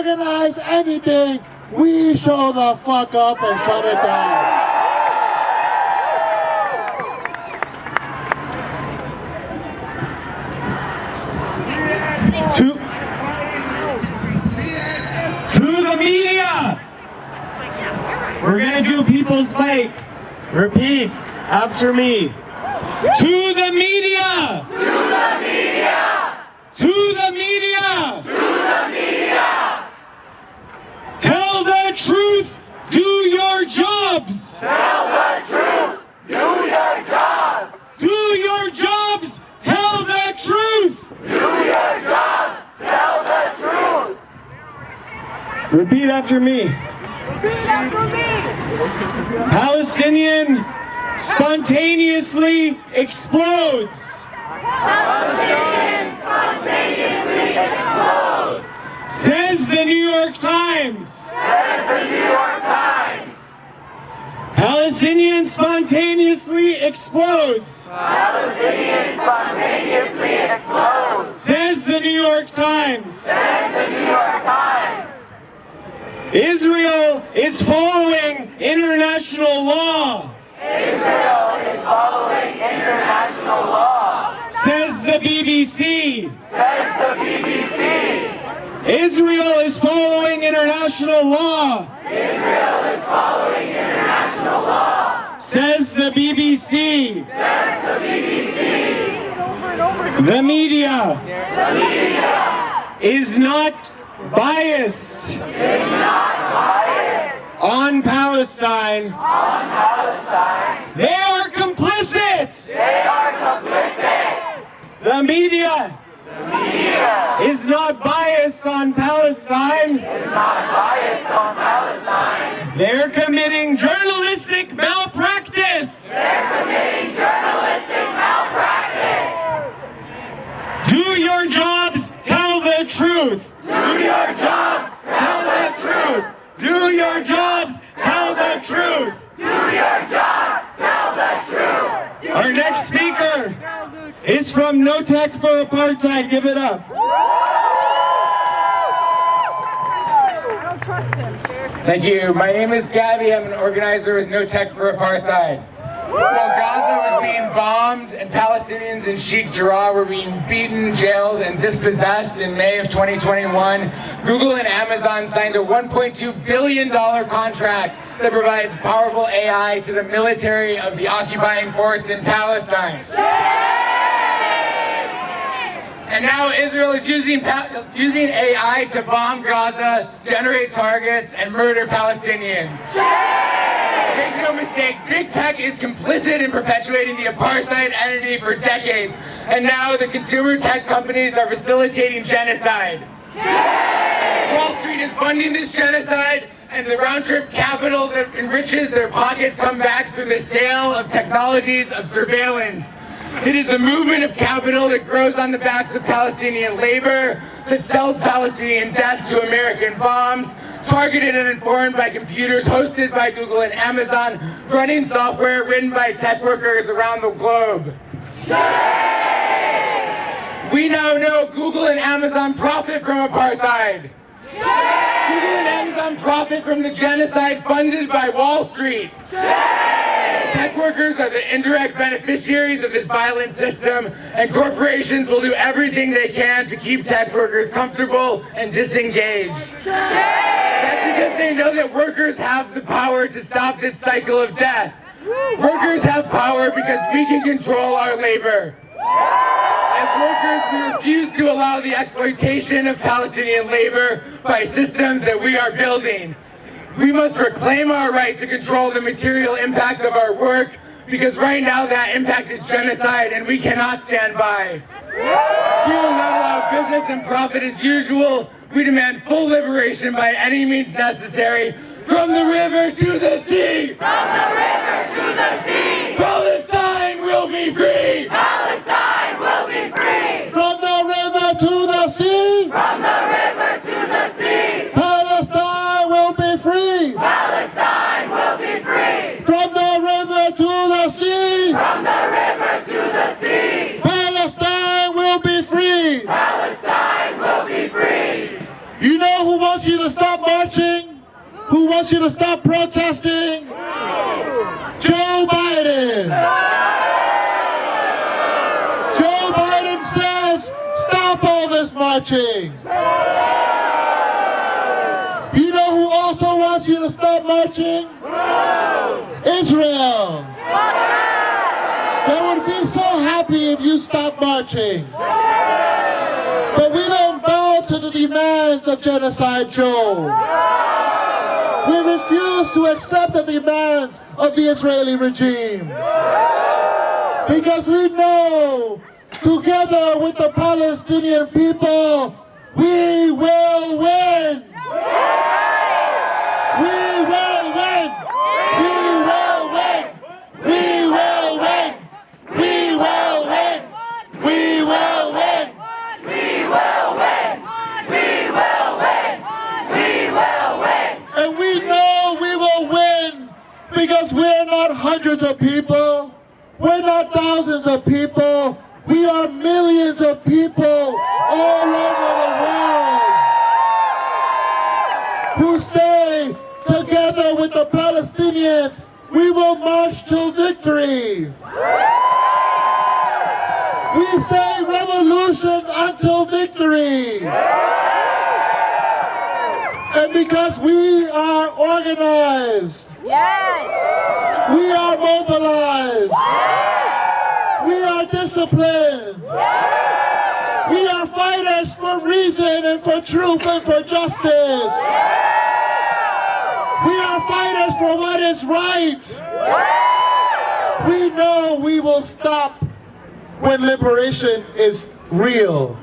organize anything, we show the fuck up and shut it down. To the media! We're gonna do People's Fight. Repeat after me. To the media! To the media! To the media! To the media! Tell the truth, do your jobs! Tell the truth, do your jobs! Do your jobs, tell the truth! Do your jobs, tell the truth! Repeat after me. Repeat after me! Palestinian spontaneously explodes. Palestinian spontaneously explodes! Says the New York Times. Says the New York Times! Palestinian spontaneously explodes. Palestinian spontaneously explodes! Says the New York Times. Says the New York Times! Israel is following international law. Israel is following international law! Says the BBC. Says the BBC! Israel is following international law. Israel is following international law! Says the BBC. Says the BBC! The media The media is not biased is not biased on Palestine. on Palestine. They are complicit. They are complicit. The media The media is not biased on Palestine. is not biased on Palestine. They're committing journalistic malpractice. They're committing journalistic malpractice. Do your jobs, tell the truth. Do your jobs, Tell the truth. Do your jobs, tell the truth. do your jobs, tell the truth. Our next speaker is from No Tech for Apartheid. Give it up. Thank you. My name is Gabby. I'm an organizer with No Tech for Apartheid. While Gaza was being bombed and Palestinians in Sheikh Jarrah were being beaten, jailed, and dispossessed in May of 2021, Google and Amazon signed a $1.2 billion contract that provides powerful AI to the military of the occupying force in Palestine. And now Israel is using AI to bomb Gaza, generate targets, and murder Palestinians. Make no mistake, big tech is complicit in perpetuating the apartheid entity for decades. And now the consumer tech companies are facilitating genocide. Wall Street is funding this genocide, and the round-trip capital that enriches their pockets comes back through the sale of technologies of surveillance. It is the movement of capital that grows on the backs of Palestinian labor, that sells Palestinian death to American bombs, targeted and informed by computers hosted by Google and Amazon, running software written by tech workers around the globe. We now know Google and Amazon profit from apartheid. Google and Amazon profit from the genocide funded by Wall Street. Tech workers are the indirect beneficiaries of this violent system, and corporations will do everything they can to keep tech workers comfortable and disengaged. That's because they know that workers have the power to stop this cycle of death. Workers have power because we can control our labor. As workers, we refuse to allow the exploitation of Palestinian labor by systems that we are building. We must reclaim our right to control the material impact of our work, because right now that impact is genocide and we cannot stand by. We will not allow business and profit as usual. We demand full liberation by any means necessary, from the river to the sea. From the river to the sea. Palestine will be free. Palestine will be free. From the river to the sea, From the river to the sea. Palestine will be free. Palestine will be free. From the river to the sea, From the river to the sea. Palestine will be free. Palestine will be free. You know who Who wants you to stop marching? Who wants you to stop protesting? Joe Biden. Joe Biden says, stop all this marching. You know who also wants you to stop marching? Israel. They would be so happy if you stopped marching. But we don't bow to the demands of Genocide Joe. We refuse to accept the demands of the Israeli regime. Because we know, together with the Palestinian people, we will win! We will win! We will win! We will win! We will win! We will win! We will win! We will win! We will win! And we know we will win because we're not hundreds of people. We're not thousands of people. We are millions of people all over the world who say, together with the Palestinians, we will march to victory. We say revolution until victory. And because we are organized, Yes! we are mobilized, we are disciplined, we are fighters for reason and for truth and for justice. We are fighters for what is right. We know we will stop when liberation is real.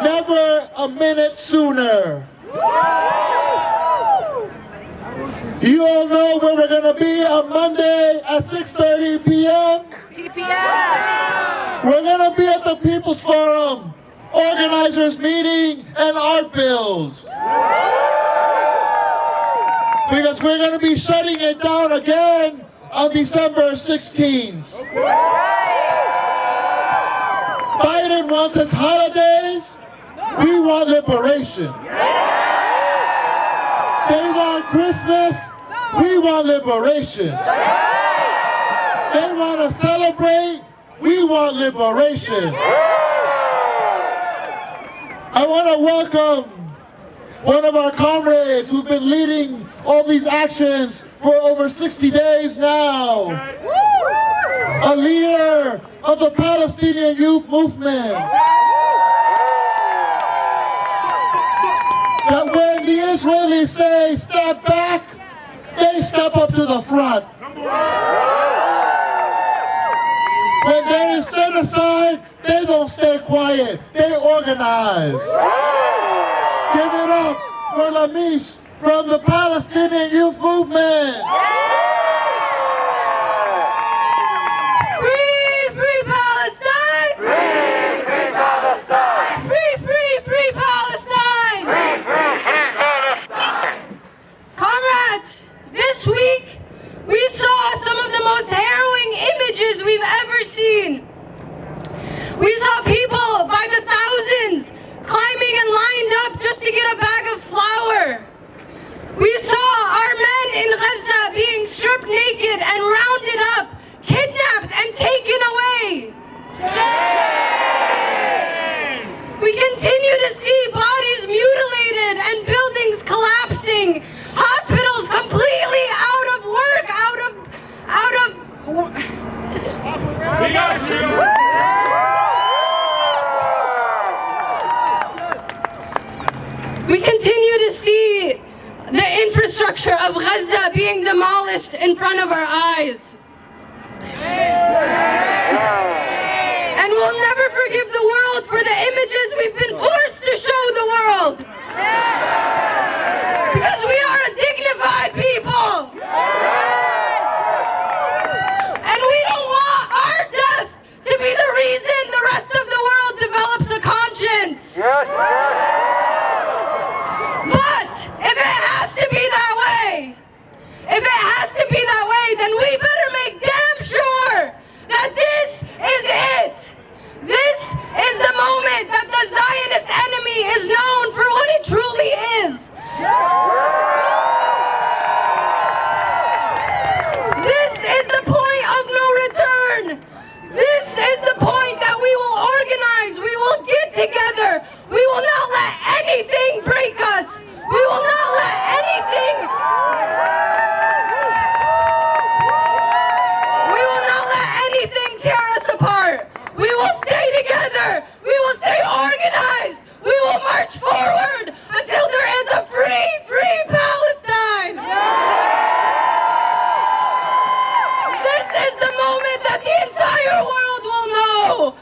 Never a minute sooner. You all know where we're going to be on Monday at 6:30 p.m.? TPS! We're going to be at the People's Forum, organizers meeting and art build. Because we're going to be shutting it down again on December 16th. Biden wants his holidays. We want liberation. They want Christmas. We want liberation. They want to celebrate. We want liberation. I want to welcome one of our comrades who've been leading all these actions for over 60 days now. A leader of the Palestinian youth movement. That when the Israelis say step back, they step up to the front. When there is genocide, they don't stay quiet, they organize. Give it up for Lamis from the Palestinian youth movement. Free, free Palestine! Free, free Palestine! Free, free, free Palestine! Free, free, free Palestine! Comrades, this week we saw some of the most harrowing images we've ever seen. We saw people by the thousands climbing and lined up just to get a bag of flour. We saw our men in Gaza being stripped naked and rounded up, kidnapped and taken away. Shame! We continue to see bodies mutilated and buildings collapsing, hospitals completely out of work, We got you! We continue to see the infrastructure of Gaza being demolished in front of our eyes. And we'll never forgive the world for the images we've been forced to show the world. Because we are a dignified people. And we don't want our death to be the reason the rest of the world develops a conscience. But if it has to be that way, then we better make damn sure that this is it. This is the moment that the Zionist anything break us. We will not let anything tear us apart. We will stay together. We will stay organized. We will march forward until there is a free Palestine. This is the moment that the entire world will know.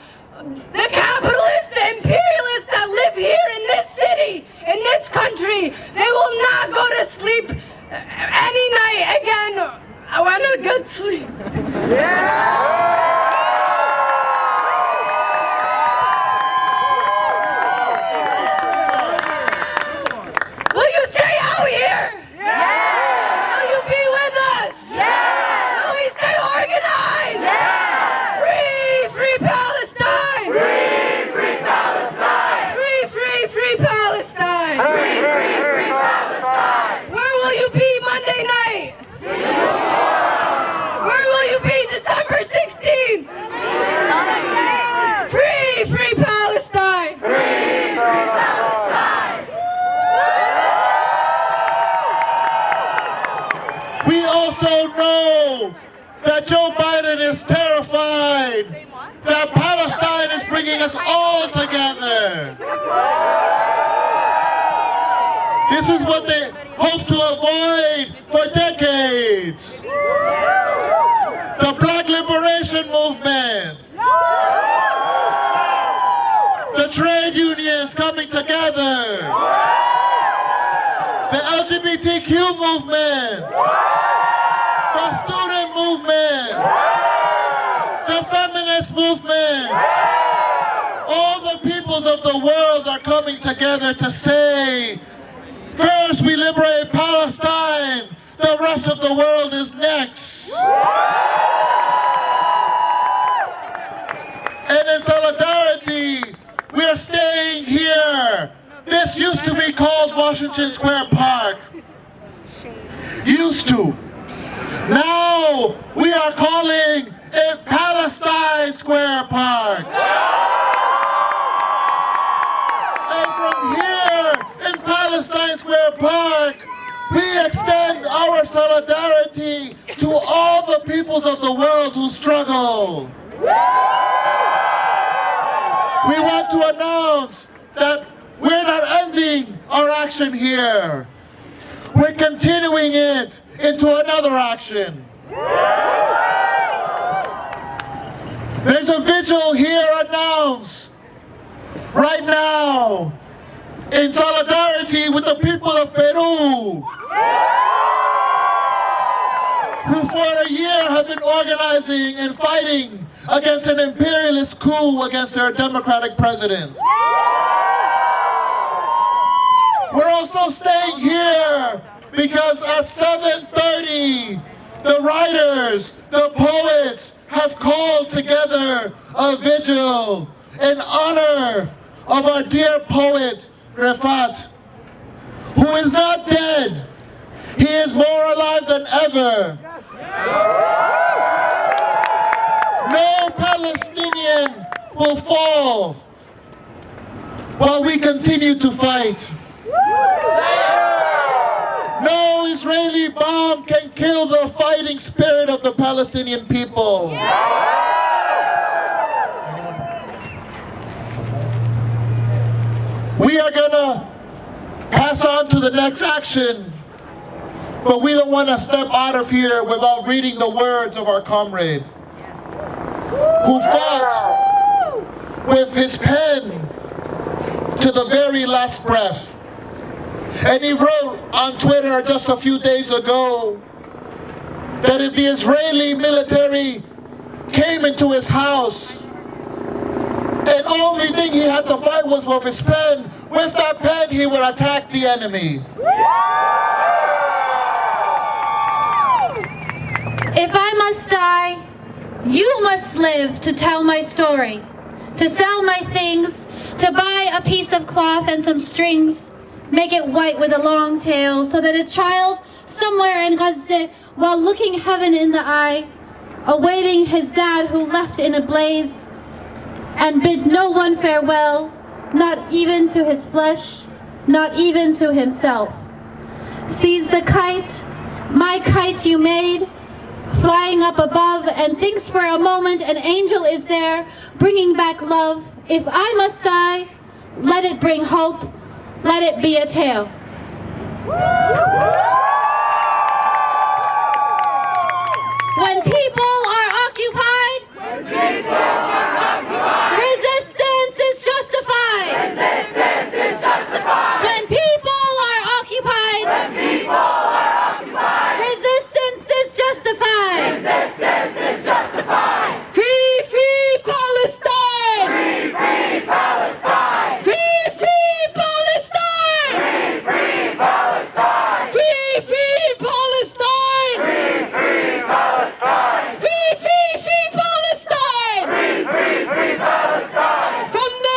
The capitalists, the imperialists that live here in this city, in this country, they will not go to sleep any night again. I want a good sleep. Will you stay out here? Will you be with us? Will we stay organized? Free Palestine! Free Palestine! Free Palestine! Free Palestine! Where will you be Monday night? Where will you be December 16th? Free Palestine! Free Palestine! We also know that Joe Biden is terrified that Palestine is bringing us all together. This is what they hope to avoid for decades. The Black Liberation Movement. The trade unions coming together. The LGBTQ movement. The student movement. The feminist movement. All the peoples of the world are coming together to say, first we liberate Palestine, the rest of the world is next. And in solidarity, we are staying here. This used to be called Washington Square Park. Used to. Now we are calling it Palestine Square Park. And from here in Palestine Square Park, we extend our solidarity to all the peoples of the world who struggle. We want to announce that we're not ending our action here. We're continuing it into another action. There's a vigil here announced right now in solidarity with the people of Peru, who for a year have been organizing and fighting against an imperialist coup against their democratic president. We're also staying here because at 7:30, the writers, the poets have called together a vigil in honor of our dear poet, Refat, who is not dead. He is more alive than ever. No Palestinian will fall while we continue to fight. No Israeli bomb can kill the fighting spirit of the Palestinian people. We are gonna pass on to the next action, but we don't want to step out of here without reading the words of our comrade, who fought with his pen to the very last breath. And he wrote on Twitter just a few days ago that if the Israeli military came into his house and only thing he had to fight was with his pen, with that pen he would attack the enemy. If I must die, you must live to tell my story, to sell my things, to buy a piece of cloth and some strings, make it white with a long tail, so that a child somewhere in Gaza, while looking heaven in the eye, awaiting his dad who left in a blaze, and bid no one farewell, not even to his flesh, not even to himself. Sees the kite, my kite you made, flying up above, and thinks for a moment an angel is there, bringing back love. If I must die, let it bring hope, let it be a tale.